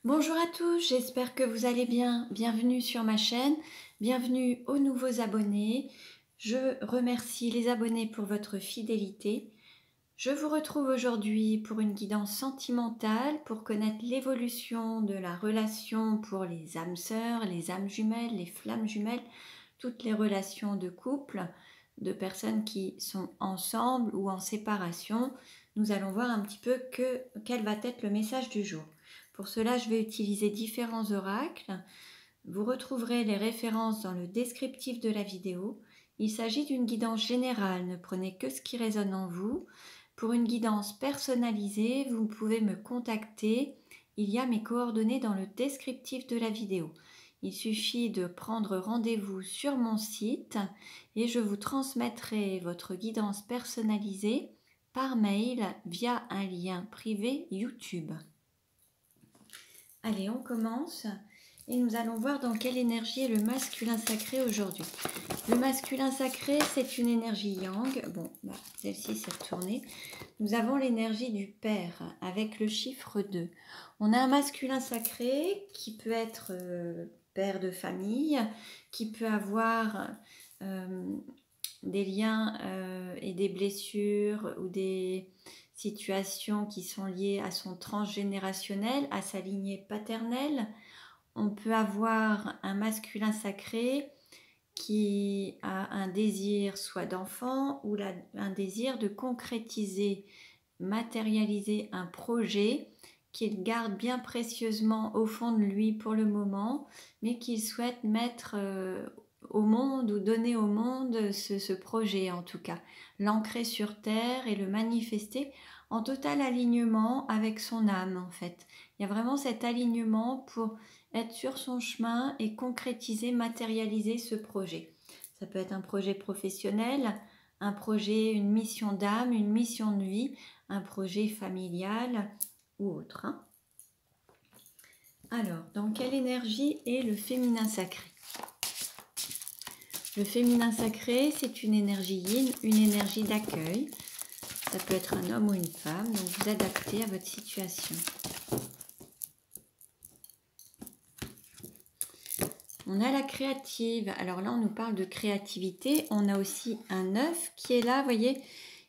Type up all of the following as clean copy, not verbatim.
Bonjour à tous, j'espère que vous allez bien. Bienvenue sur ma chaîne, bienvenue aux nouveaux abonnés. Je remercie les abonnés pour votre fidélité. Je vous retrouve aujourd'hui pour une guidance sentimentale pour connaître l'évolution de la relation pour les âmes sœurs, les âmes jumelles, les flammes jumelles, toutes les relations de couple, de personnes qui sont ensemble ou en séparation. Nous allons voir un petit peu quel va être le message du jour. Pour cela, je vais utiliser différents oracles. Vous retrouverez les références dans le descriptif de la vidéo. Il s'agit d'une guidance générale, ne prenez que ce qui résonne en vous. Pour une guidance personnalisée, vous pouvez me contacter. Il y a mes coordonnées dans le descriptif de la vidéo. Il suffit de prendre rendez-vous sur mon site et je vous transmettrai votre guidance personnalisée par mail via un lien privé YouTube. Allez, on commence et nous allons voir dans quelle énergie est le masculin sacré aujourd'hui. Le masculin sacré, c'est une énergie yang. Bon, celle-ci s'est retournée. Nous avons l'énergie du père avec le chiffre 2. On a un masculin sacré qui peut être père de famille, qui peut avoir des liens et des blessures ou des situations qui sont liées à son transgénérationnel, à sa lignée paternelle. On peut avoir un masculin sacré qui a un désir soit d'enfant ou un désir de concrétiser, matérialiser un projet qu'il garde bien précieusement au fond de lui pour le moment, mais qu'il souhaite mettre au monde ou donner au monde ce projet en tout cas, l'ancrer sur terre et le manifester en total alignement avec son âme en fait. Il y a vraiment cet alignement pour être sur son chemin et concrétiser, matérialiser ce projet. Ça peut être un projet professionnel, un projet, une mission d'âme, une mission de vie, un projet familial ou autre. Alors, dans quelle énergie est le féminin sacré ? Le féminin sacré, c'est une énergie yin, une énergie d'accueil. Ça peut être un homme ou une femme, donc vous adaptez à votre situation. On a la créative. Alors là, on nous parle de créativité. On a aussi un œuf qui est là. Vous voyez,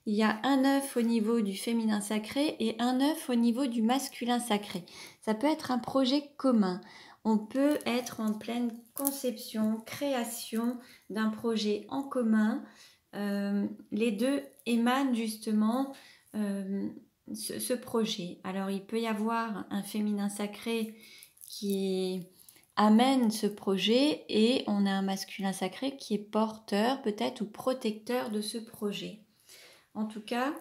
il y a un œuf au niveau du féminin sacré et un œuf au niveau du masculin sacré. Ça peut être un projet commun. On peut être en pleine conception, création d'un projet en commun. Les deux émanent justement ce projet. Alors, il peut y avoir un féminin sacré qui amène ce projet et on a un masculin sacré qui est porteur peut-être ou protecteur de ce projet. En tout cas,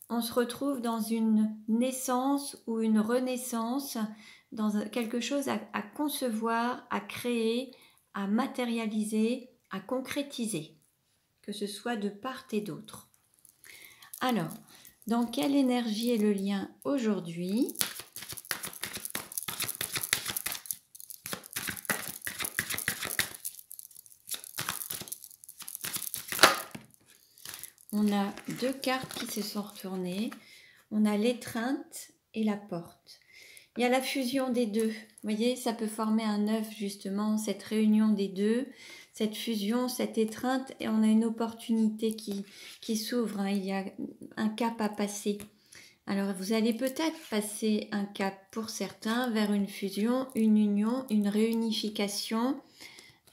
on se retrouve dans une naissance ou une renaissance, dans quelque chose à concevoir, à créer, à matérialiser, à concrétiser, que ce soit de part et d'autre. Alors, dans quelle énergie est le lien aujourd'hui ? On a deux cartes qui se sont retournées. On a l'étreinte et la porte. Il y a la fusion des deux. Vous voyez, ça peut former un œuf justement, cette réunion des deux, cette fusion, cette étreinte. Et on a une opportunité qui s'ouvre. Il y a un cap à passer. Alors, vous allez peut-être passer un cap pour certains vers une fusion, une union, une réunification.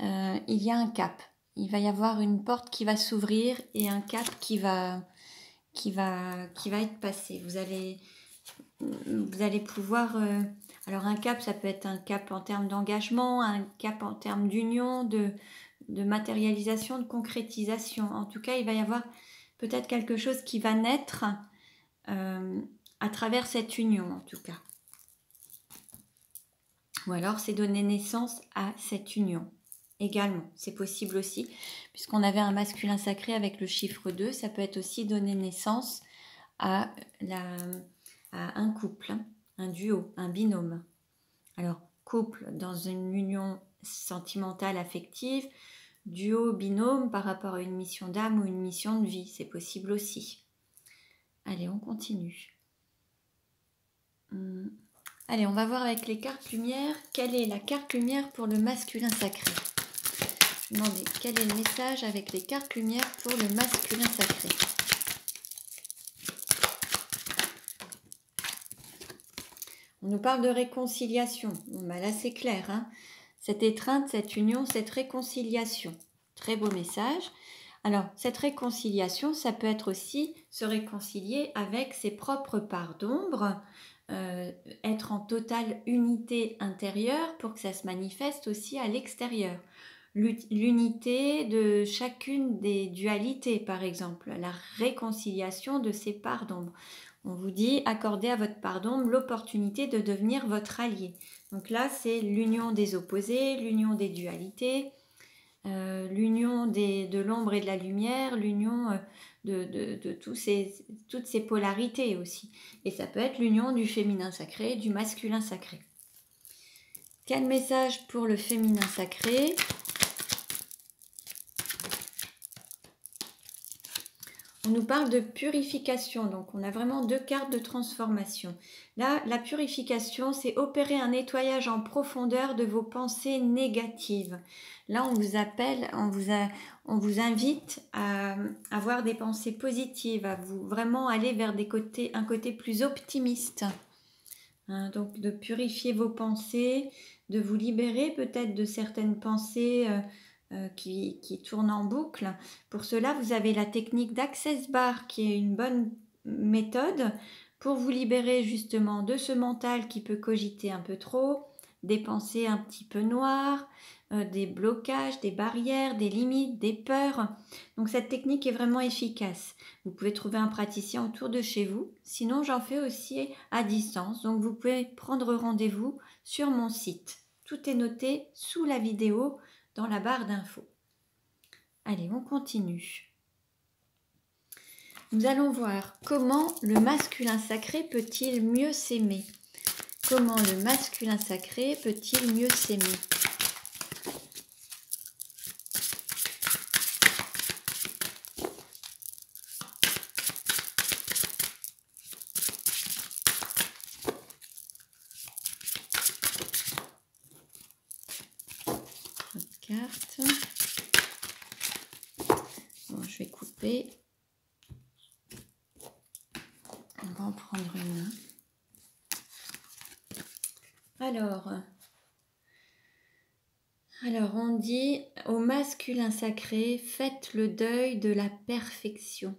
Il y a un cap. Il va y avoir une porte qui va s'ouvrir et un cap qui va être passé. Vous allez pouvoir... alors un cap, ça peut être un cap en termes d'engagement, un cap en termes d'union, de matérialisation, de concrétisation. En tout cas, il va y avoir peut-être quelque chose qui va naître à travers cette union, en tout cas. Ou alors, c'est donner naissance à cette union. Également, c'est possible aussi, puisqu'on avait un masculin sacré avec le chiffre 2, ça peut être aussi donner naissance à un couple, un duo, un binôme. Alors, couple dans une union sentimentale, affective, duo, binôme par rapport à une mission d'âme ou une mission de vie, c'est possible aussi. Allez, on continue. Allez, on va voir avec les cartes lumière. Quelle est la carte lumière pour le masculin sacré? Demandez quel est le message avec les cartes lumière pour le masculin sacré. On nous parle de réconciliation. Bon, bah là, c'est clair, hein. Cette étreinte, cette union, cette réconciliation. Très beau message. Alors, cette réconciliation, ça peut être aussi se réconcilier avec ses propres parts d'ombre, être en totale unité intérieure pour que ça se manifeste aussi à l'extérieur. L'unité de chacune des dualités, par exemple, la réconciliation de ces parts d'ombre. On vous dit, accordez à votre part d'ombre l'opportunité de devenir votre allié. Donc là, c'est l'union des opposés, l'union des dualités, l'union de l'ombre et de la lumière, l'union de toutes ces polarités aussi. Et ça peut être l'union du féminin sacré, du masculin sacré. Quel message pour le féminin sacré? On nous parle de purification, donc on a vraiment deux cartes de transformation. Là, la purification, c'est opérer un nettoyage en profondeur de vos pensées négatives. Là, on vous appelle, on vous invite à avoir des pensées positives, à vous vraiment aller vers un côté plus optimiste. Hein, donc de purifier vos pensées, de vous libérer peut-être de certaines pensées qui tournent en boucle. Pour cela, vous avez la technique d'Access Bar qui est une bonne méthode pour vous libérer justement de ce mental qui peut cogiter un peu trop, des pensées un petit peu noires, des blocages, des barrières, des limites, des peurs. Donc cette technique est vraiment efficace. Vous pouvez trouver un praticien autour de chez vous. Sinon, j'en fais aussi à distance. Donc vous pouvez prendre rendez-vous sur mon site. Tout est noté sous la vidéo dans la barre d'infos. Allez, on continue. Nous allons voir comment le masculin sacré peut-il mieux s'aimer. Comment le masculin sacré peut-il mieux s'aimer? Carte. Bon, je vais couper. On va en prendre une. Alors, on dit au masculin sacré, faites le deuil de la perfection.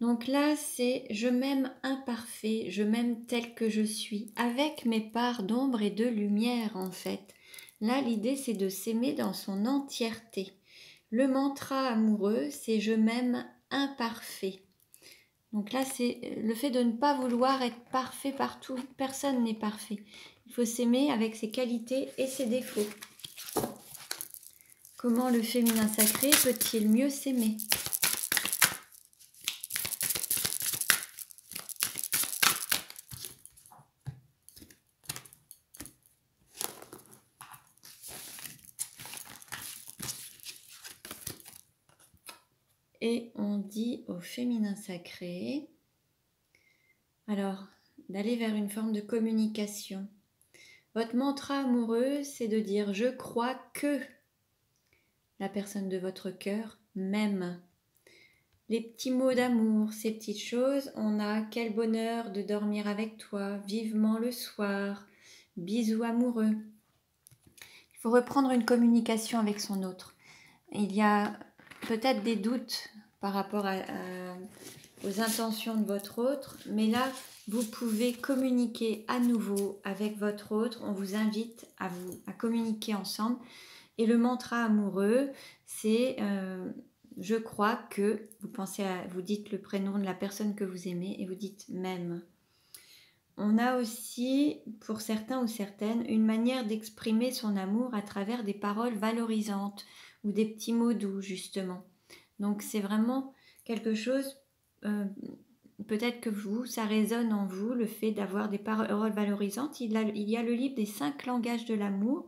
Donc là, c'est je m'aime imparfait, je m'aime tel que je suis, avec mes parts d'ombre et de lumière en fait. Là, l'idée, c'est de s'aimer dans son entièreté. Le mantra amoureux, c'est je m'aime imparfait. Donc là, c'est le fait de ne pas vouloir être parfait partout. Personne n'est parfait. Il faut s'aimer avec ses qualités et ses défauts. Comment le féminin sacré peut-il mieux s'aimer ? Et on dit au féminin sacré, alors, d'aller vers une forme de communication. Votre mantra amoureux, c'est de dire « Je crois que la personne de votre cœur m'aime ». Les petits mots d'amour, ces petites choses, on a « Quel bonheur de dormir avec toi, vivement le soir, bisous amoureux ». Il faut reprendre une communication avec son autre. Il y a peut-être des doutes par rapport aux intentions de votre autre, mais là, vous pouvez communiquer à nouveau avec votre autre. On vous invite à communiquer ensemble. Et le mantra amoureux, c'est je crois que, vous dites le prénom de la personne que vous aimez et vous dites même. On a aussi, pour certains ou certaines, une manière d'exprimer son amour à travers des paroles valorisantes ou des petits mots doux, justement. Donc c'est vraiment quelque chose, peut-être que ça résonne en vous, le fait d'avoir des paroles valorisantes. Il y a le livre des 5 langages de l'amour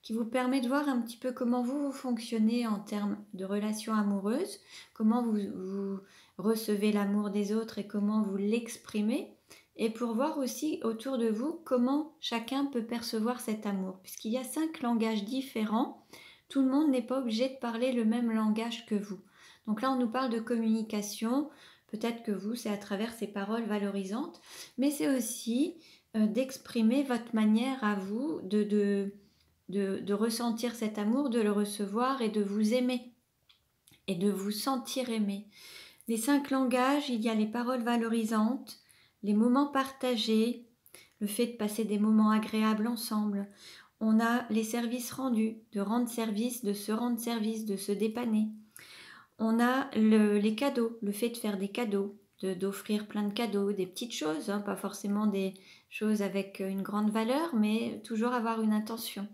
qui vous permet de voir un petit peu comment vous fonctionnez en termes de relations amoureuses, comment vous recevez l'amour des autres et comment vous l'exprimez. et pour voir aussi autour de vous comment chacun peut percevoir cet amour. Puisqu'il y a 5 langages différents, tout le monde n'est pas obligé de parler le même langage que vous. Donc là, on nous parle de communication. Peut-être que vous, c'est à travers ces paroles valorisantes, mais c'est aussi d'exprimer votre manière à vous de ressentir cet amour, de le recevoir et de vous aimer et de vous sentir aimé. Les 5 langages, il y a les paroles valorisantes, les moments partagés, le fait de passer des moments agréables ensemble. On a les services rendus, de rendre service, de se rendre service, de se dépanner. On a les cadeaux, le fait de faire des cadeaux, d'offrir plein de cadeaux, des petites choses, hein, pas forcément des choses avec une grande valeur, mais toujours avoir une intention.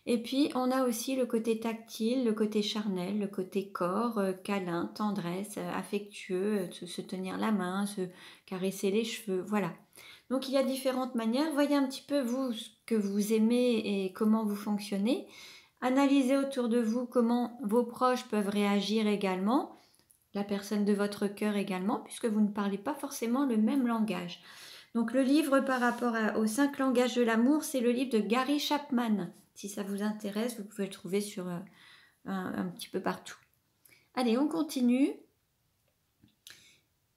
Et puis, on a aussi le côté tactile, le côté charnel, le côté corps, câlin, tendresse, affectueux, se tenir la main, se caresser les cheveux, voilà. Donc, il y a différentes manières. Voyez un petit peu, vous, ce que vous aimez et comment vous fonctionnez. Analysez autour de vous comment vos proches peuvent réagir également, la personne de votre cœur également, puisque vous ne parlez pas forcément le même langage. Donc le livre par rapport aux 5 langages de l'amour, c'est le livre de Gary Chapman. Si ça vous intéresse, vous pouvez le trouver sur un petit peu partout. Allez, on continue.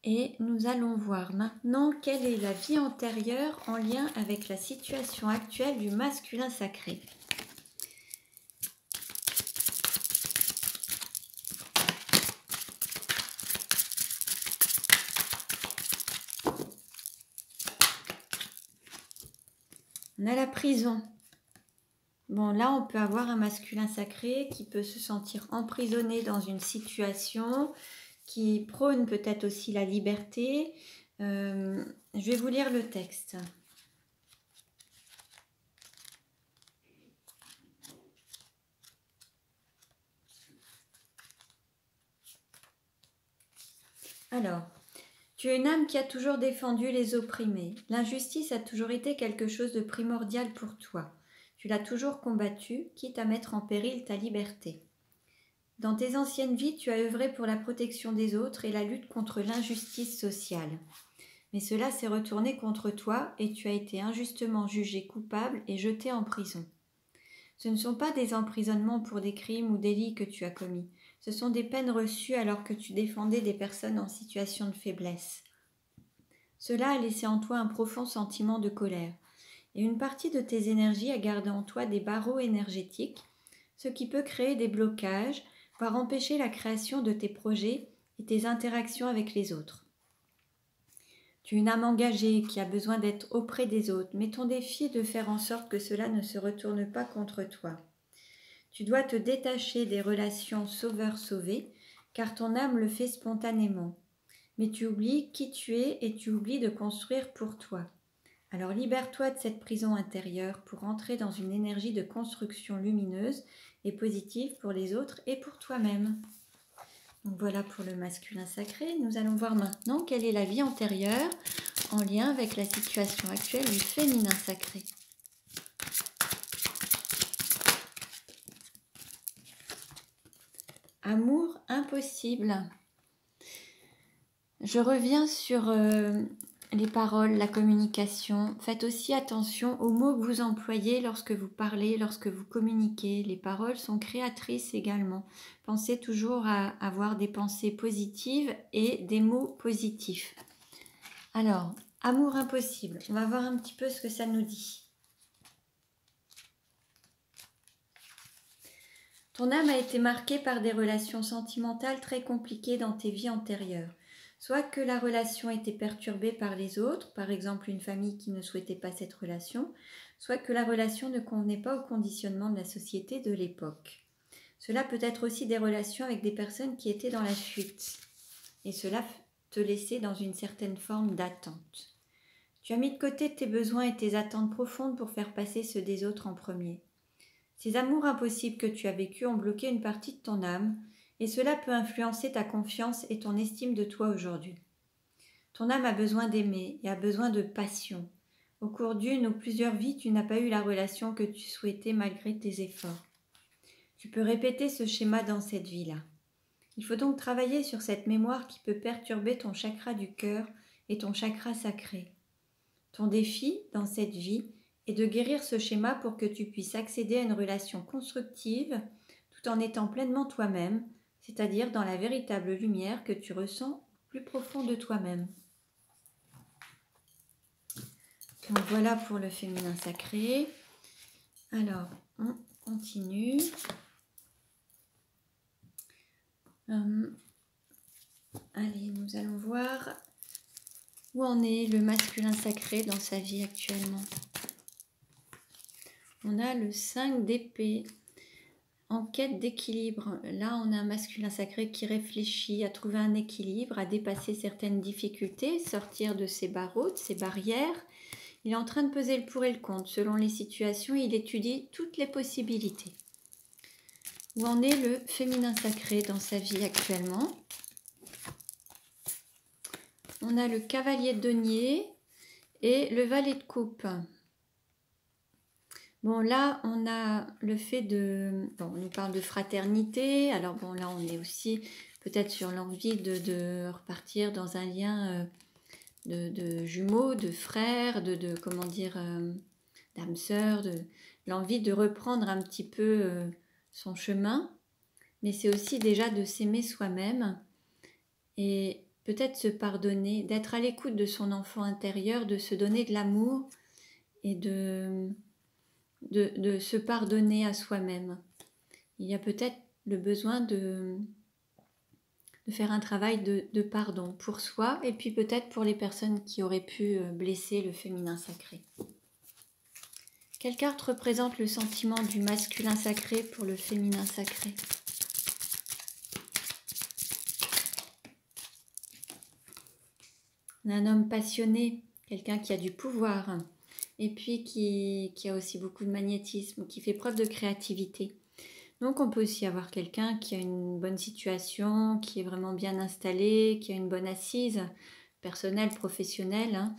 Et nous allons voir maintenant quelle est la vie antérieure en lien avec la situation actuelle du masculin sacré. On a la prison. Bon, là, on peut avoir un masculin sacré qui peut se sentir emprisonné dans une situation, qui prône peut-être aussi la liberté. Je vais vous lire le texte. Alors, tu es une âme qui a toujours défendu les opprimés. L'injustice a toujours été quelque chose de primordial pour toi. Tu l'as toujours combattu, quitte à mettre en péril ta liberté. Dans tes anciennes vies, tu as œuvré pour la protection des autres et la lutte contre l'injustice sociale. Mais cela s'est retourné contre toi et tu as été injustement jugé coupable et jeté en prison. Ce ne sont pas des emprisonnements pour des crimes ou délits que tu as commis. Ce sont des peines reçues alors que tu défendais des personnes en situation de faiblesse. Cela a laissé en toi un profond sentiment de colère. Et une partie de tes énergies a gardé en toi des barreaux énergétiques, ce qui peut créer des blocages, voire empêcher la création de tes projets et tes interactions avec les autres. Tu es une âme engagée qui a besoin d'être auprès des autres, mais ton défi est de faire en sorte que cela ne se retourne pas contre toi. Tu dois te détacher des relations sauveur-sauvé, car ton âme le fait spontanément. Mais tu oublies qui tu es et tu oublies de construire pour toi. Alors libère-toi de cette prison intérieure pour entrer dans une énergie de construction lumineuse et positive pour les autres et pour toi-même. Donc voilà pour le masculin sacré. Nous allons voir maintenant quelle est la vie antérieure en lien avec la situation actuelle du féminin sacré. Amour impossible. Je reviens sur les paroles, la communication. Faites aussi attention aux mots que vous employez lorsque vous parlez, lorsque vous communiquez. Les paroles sont créatrices également. Pensez toujours à avoir des pensées positives et des mots positifs. Alors, amour impossible. On va voir un petit peu ce que ça nous dit. Ton âme a été marquée par des relations sentimentales très compliquées dans tes vies antérieures. Soit que la relation était perturbée par les autres, par exemple une famille qui ne souhaitait pas cette relation, soit que la relation ne convenait pas au conditionnement de la société de l'époque. Cela peut être aussi des relations avec des personnes qui étaient dans la fuite, et cela te laissait dans une certaine forme d'attente. Tu as mis de côté tes besoins et tes attentes profondes pour faire passer ceux des autres en premier. Ces amours impossibles que tu as vécus ont bloqué une partie de ton âme, et cela peut influencer ta confiance et ton estime de toi aujourd'hui. Ton âme a besoin d'aimer et a besoin de passion. Au cours d'une ou plusieurs vies, tu n'as pas eu la relation que tu souhaitais malgré tes efforts. Tu peux répéter ce schéma dans cette vie-là. Il faut donc travailler sur cette mémoire qui peut perturber ton chakra du cœur et ton chakra sacré. Ton défi dans cette vie est de guérir ce schéma pour que tu puisses accéder à une relation constructive tout en étant pleinement toi-même, c'est-à-dire dans la véritable lumière que tu ressens au plus profond de toi-même. Donc voilà pour le féminin sacré. Alors, on continue. Allez, nous allons voir où en est le masculin sacré dans sa vie actuellement. On a le 5 d'épée, en quête d'équilibre. Là, on a un masculin sacré qui réfléchit à trouver un équilibre, à dépasser certaines difficultés, sortir de ses barreaux, de ses barrières. Il est en train de peser le pour et le contre. Selon les situations, il étudie toutes les possibilités. Où en est le féminin sacré dans sa vie actuellement? On a le cavalier de denier et le valet de coupe. Bon, là, on a le fait de... Bon, on nous parle de fraternité. Alors, bon, là, on est aussi peut-être sur l'envie de repartir dans un lien de jumeaux, de frères, comment dire, d'âmes sœurs, l'envie de reprendre un petit peu son chemin. Mais c'est aussi déjà de s'aimer soi-même et peut-être se pardonner, d'être à l'écoute de son enfant intérieur, de se donner de l'amour et de se pardonner à soi-même. Il y a peut-être le besoin de faire un travail de pardon pour soi et puis peut-être pour les personnes qui auraient pu blesser le féminin sacré. Quelle carte représente le sentiment du masculin sacré pour le féminin sacré? On a un homme passionné, quelqu'un qui a du pouvoir et puis qui a aussi beaucoup de magnétisme, qui fait preuve de créativité. Donc on peut aussi avoir quelqu'un qui a une bonne situation, qui est vraiment bien installé, qui a une bonne assise personnelle, professionnelle. Hein.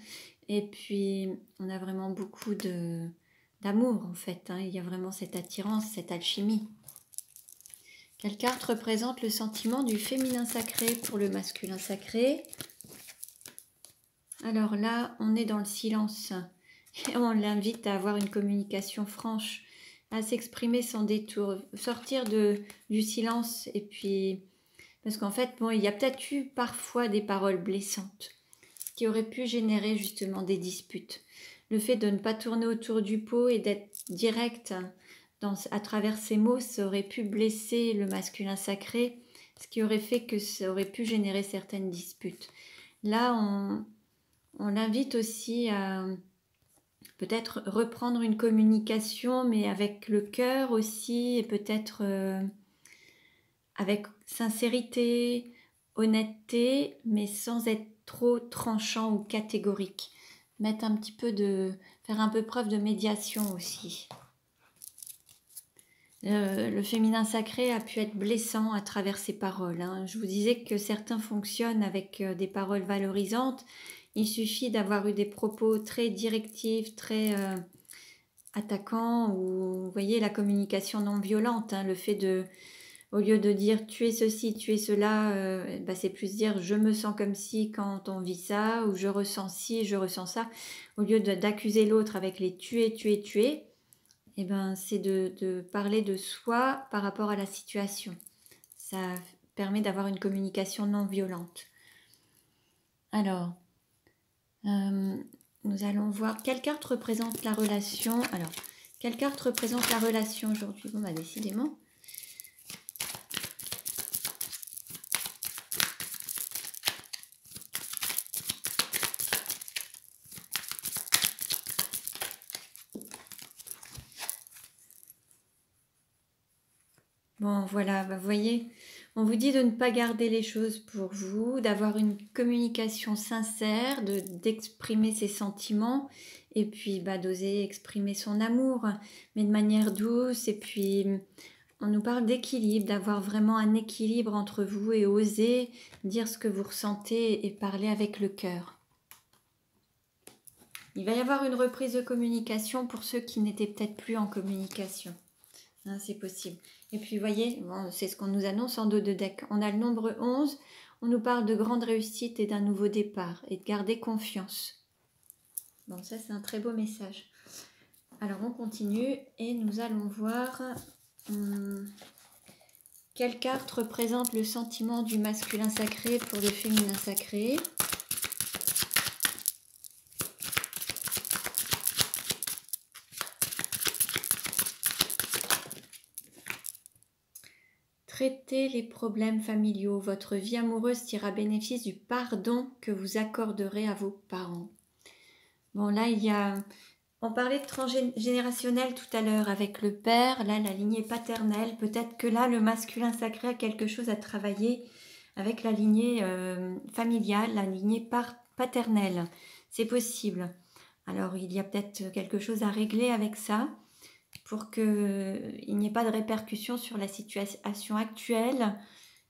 Et puis on a vraiment beaucoup d'amour en fait. Hein. Il y a vraiment cette attirance, cette alchimie. Quelle carte représente le sentiment du féminin sacré pour le masculin sacré? Alors là, on est dans le silence. Et on l'invite à avoir une communication franche, à s'exprimer sans détour, sortir du silence. Et puis, parce qu'en fait, bon, il y a peut-être eu parfois des paroles blessantes qui auraient pu générer justement des disputes. Le fait de ne pas tourner autour du pot et d'être direct à travers ces mots, ça aurait pu blesser le masculin sacré, ce qui aurait fait que ça aurait pu générer certaines disputes. Là, on l'invite aussi à peut-être reprendre une communication, mais avec le cœur aussi, et peut-être avec sincérité, honnêteté, mais sans être trop tranchant ou catégorique. Faire un peu preuve de médiation aussi. Le féminin sacré a pu être blessant à travers ses paroles. Hein. Je vous disais que certains fonctionnent avec des paroles valorisantes. Il suffit d'avoir eu des propos très directifs, très attaquants, ou vous voyez la communication non violente, hein, le fait de, au lieu de dire tu es ceci, tu es cela, c'est plus dire je me sens comme si quand on vit ça, ou je ressens ci, je ressens ça, au lieu d'accuser l'autre avec les tu es, c'est de parler de soi par rapport à la situation. Ça permet d'avoir une communication non violente. Alors, nous allons voir quelle carte représente la relation. Alors, quelle carte représente la relation aujourd'hui? Bon, décidément. Bon, voilà, vous voyez, on vous dit de ne pas garder les choses pour vous, d'avoir une communication sincère, d'exprimer ses sentiments et puis d'oser exprimer son amour, mais de manière douce. Et puis, on nous parle d'équilibre, d'avoir vraiment un équilibre entre vous et oser dire ce que vous ressentez et parler avec le cœur. Il va y avoir une reprise de communication pour ceux qui n'étaient peut-être plus en communication. Hein, c'est possible. Et puis, vous voyez, bon, c'est ce qu'on nous annonce en dos de deck. On a le nombre 11, on nous parle de grande réussite et d'un nouveau départ et de garder confiance. Bon, ça c'est un très beau message. Alors on continue et nous allons voir quelle carte représente le sentiment du masculin sacré pour le féminin sacré. Traitez les problèmes familiaux. Votre vie amoureuse tira bénéfice du pardon que vous accorderez à vos parents. Bon, là, on parlait de transgénérationnel tout à l'heure avec le père, là, la lignée paternelle. Peut-être que là, le masculin sacré a quelque chose à travailler avec la lignée familiale, la lignée paternelle. C'est possible. Alors, il y a peut-être quelque chose à régler avec ça, pour qu'il n'y ait pas de répercussions sur la situation actuelle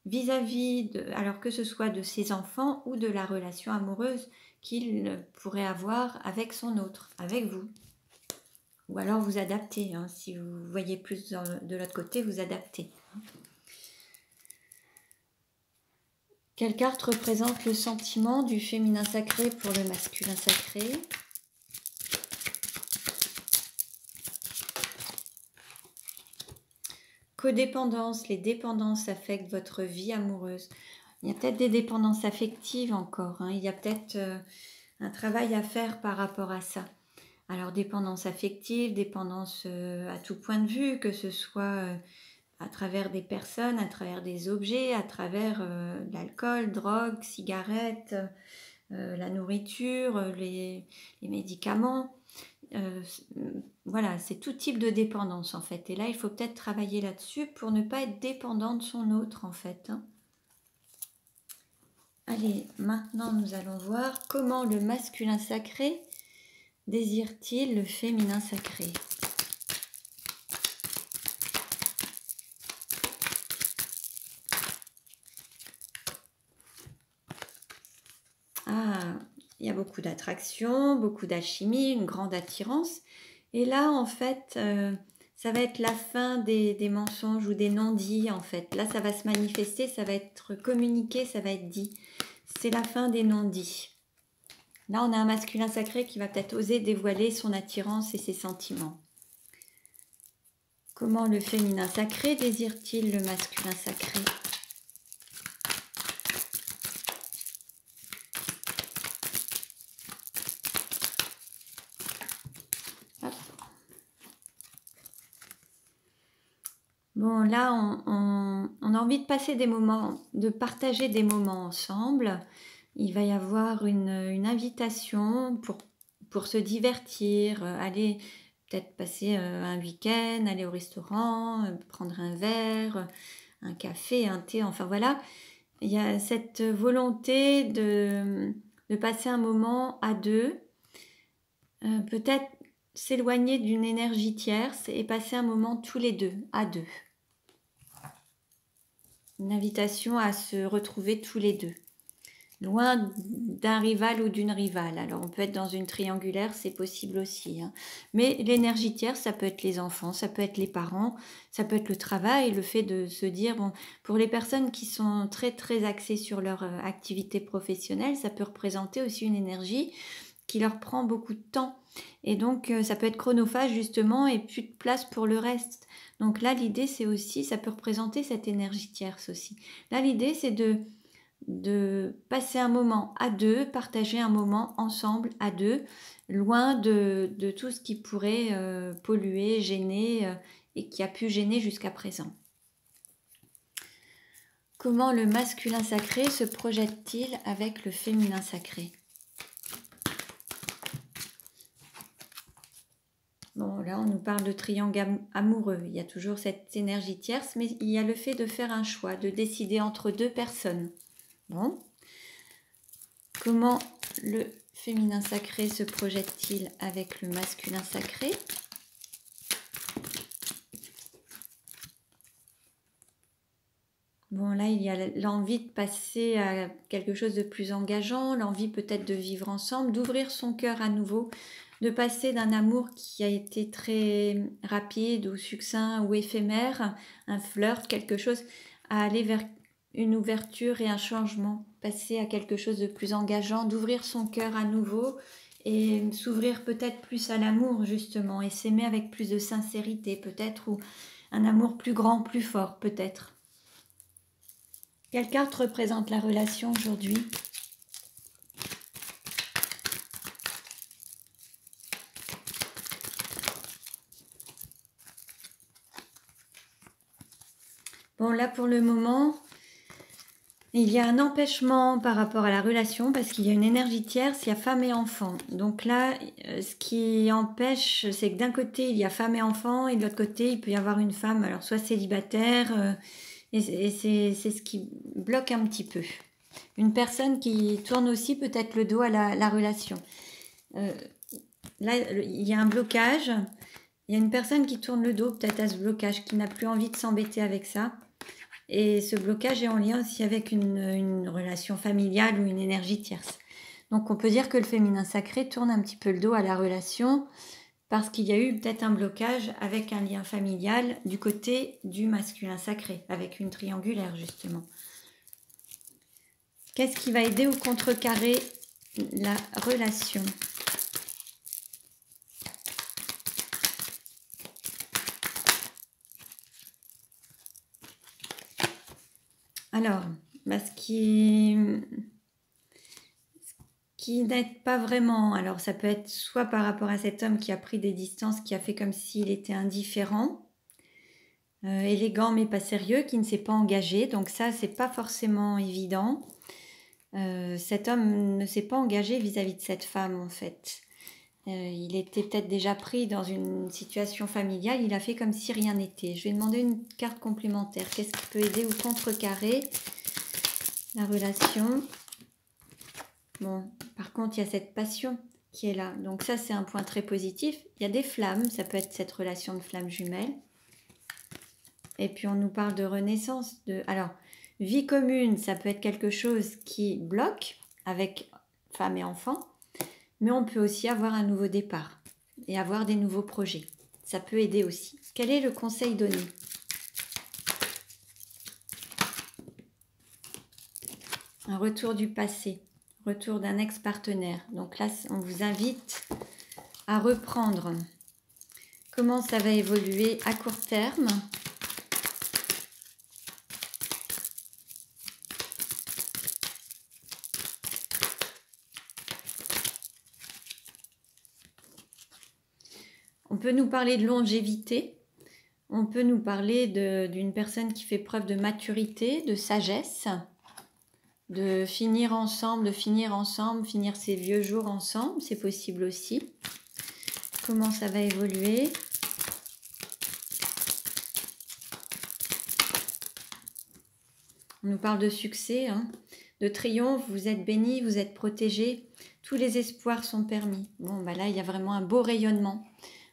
vis-à-vis, alors que ce soit de ses enfants ou de la relation amoureuse qu'il pourrait avoir avec son autre, avec vous. Ou alors vous adaptez, hein, si vous voyez plus de l'autre côté, vous adaptez. Quelle carte représente le sentiment du féminin sacré pour le masculin sacré ? Codépendance, les dépendances affectent votre vie amoureuse. Il y a peut-être des dépendances affectives encore, hein. Il y a peut-être un travail à faire par rapport à ça. Alors dépendance affective, dépendance à tout point de vue, que ce soit à travers des personnes, à travers des objets, à travers l'alcool, drogue, cigarettes, la nourriture, les médicaments. Voilà, c'est tout type de dépendance en fait. Et là, il faut peut-être travailler là-dessus pour ne pas être dépendant de son autre en fait, hein. Allez, maintenant nous allons voir comment le masculin sacré désire-t-il le féminin sacré. Ah, il y a beaucoup d'attraction, beaucoup d'alchimie, une grande attirance. Et là, en fait, ça va être la fin des mensonges ou des non-dits, en fait. Là, ça va se manifester, ça va être communiqué, ça va être dit. C'est la fin des non-dits. Là, on a un masculin sacré qui va peut-être oser dévoiler son attirance et ses sentiments. Comment le féminin sacré désire-t-il le masculin sacré ? Hop. Bon, là, on a envie de passer des moments, de partager des moments ensemble. Il va y avoir une invitation pour se divertir, aller peut-être passer un week-end, aller au restaurant, prendre un verre, un café, un thé, enfin voilà. Il y a cette volonté de passer un moment à deux, peut-être s'éloigner d'une énergie tierce et passer un moment tous les deux, à deux. Une invitation à se retrouver tous les deux, loin d'un rival ou d'une rivale. Alors on peut être dans une triangulaire, c'est possible aussi, hein. Mais l'énergie tierce, ça peut être les enfants, ça peut être les parents, ça peut être le travail, le fait de se dire, bon, pour les personnes qui sont très très axées sur leur activité professionnelle, ça peut représenter aussi une énergie qui leur prend beaucoup de temps. Et donc, ça peut être chronophage justement et plus de place pour le reste. Donc là, l'idée, c'est aussi, ça peut représenter cette énergie tierce aussi. Là, l'idée, c'est de passer un moment à deux, partager un moment ensemble à deux, loin de tout ce qui pourrait polluer, gêner et qui a pu gêner jusqu'à présent. Comment le masculin sacré se projette-t-il avec le féminin sacré ? Bon, là, on nous parle de triangle amoureux. Il y a toujours cette énergie tierce, mais il y a le fait de faire un choix, de décider entre deux personnes. Bon. Comment le féminin sacré se projette-t-il avec le masculin sacré ? Bon, là, il y a l'envie de passer à quelque chose de plus engageant, l'envie peut-être de vivre ensemble, d'ouvrir son cœur à nouveau, de passer d'un amour qui a été très rapide ou succinct ou éphémère, un flirt, quelque chose, à aller vers une ouverture et un changement, passer à quelque chose de plus engageant, d'ouvrir son cœur à nouveau et s'ouvrir peut-être plus à l'amour justement et s'aimer avec plus de sincérité peut-être, ou un amour plus grand, plus fort peut-être. Quelle carte représente la relation aujourd'hui? Bon, là pour le moment, il y a un empêchement par rapport à la relation parce qu'il y a une énergie tierce, il y a femme et enfant. Donc là, ce qui empêche, c'est que d'un côté, il y a femme et enfant et de l'autre côté, il peut y avoir une femme, alors soit célibataire, et c'est ce qui bloque un petit peu. Une personne qui tourne aussi peut-être le dos à la relation. Là, il y a un blocage. Il y a une personne qui tourne le dos peut-être à ce blocage, qui n'a plus envie de s'embêter avec ça. Et ce blocage est en lien aussi avec une relation familiale ou une énergie tierce. Donc on peut dire que le féminin sacré tourne un petit peu le dos à la relation parce qu'il y a eu peut-être un blocage avec un lien familial du côté du masculin sacré, avec une triangulaire justement. Qu'est-ce qui va aider ou contrecarrer la relation ? Alors, ce qui n'aide pas vraiment, alors ça peut être soit par rapport à cet homme qui a pris des distances, qui a fait comme s'il était indifférent, élégant mais pas sérieux, qui ne s'est pas engagé, donc ça c'est pas forcément évident. Cet homme ne s'est pas engagé vis-à-vis de cette femme en fait. Il était peut-être déjà pris dans une situation familiale, il a fait comme si rien n'était. Je vais demander une carte complémentaire. Qu'est-ce qui peut aider ou contrecarrer la relation? Bon, par contre, il y a cette passion qui est là. Donc ça, c'est un point très positif. Il y a des flammes, ça peut être cette relation de flammes jumelles. Et puis, on nous parle de renaissance. Alors, vie commune, ça peut être quelque chose qui bloque avec femme et enfant. Mais on peut aussi avoir un nouveau départ et avoir des nouveaux projets. Ça peut aider aussi. Quel est le conseil donné? Un retour du passé, retour d'un ex-partenaire. Donc là, on vous invite à reprendre. Comment ça va évoluer à court terme? On peut nous parler de longévité, on peut nous parler d'une personne qui fait preuve de maturité, de sagesse, de finir ensemble, finir ses vieux jours ensemble, c'est possible aussi. Comment ça va évoluer? On nous parle de succès, de triomphe, vous êtes bénis, vous êtes protégés, tous les espoirs sont permis. Bon, là, il y a vraiment un beau rayonnement.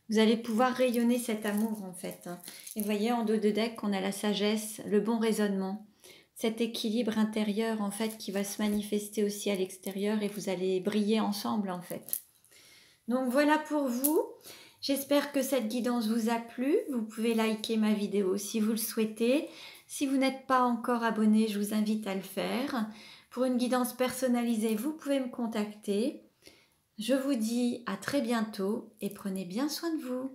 Vous allez pouvoir rayonner cet amour en fait. Et vous voyez en dos de deck qu'on a la sagesse, le bon raisonnement, cet équilibre intérieur en fait qui va se manifester aussi à l'extérieur et vous allez briller ensemble en fait. Donc voilà pour vous. J'espère que cette guidance vous a plu. Vous pouvez liker ma vidéo si vous le souhaitez. Si vous n'êtes pas encore abonné, je vous invite à le faire. Pour une guidance personnalisée, vous pouvez me contacter. Je vous dis à très bientôt et prenez bien soin de vous.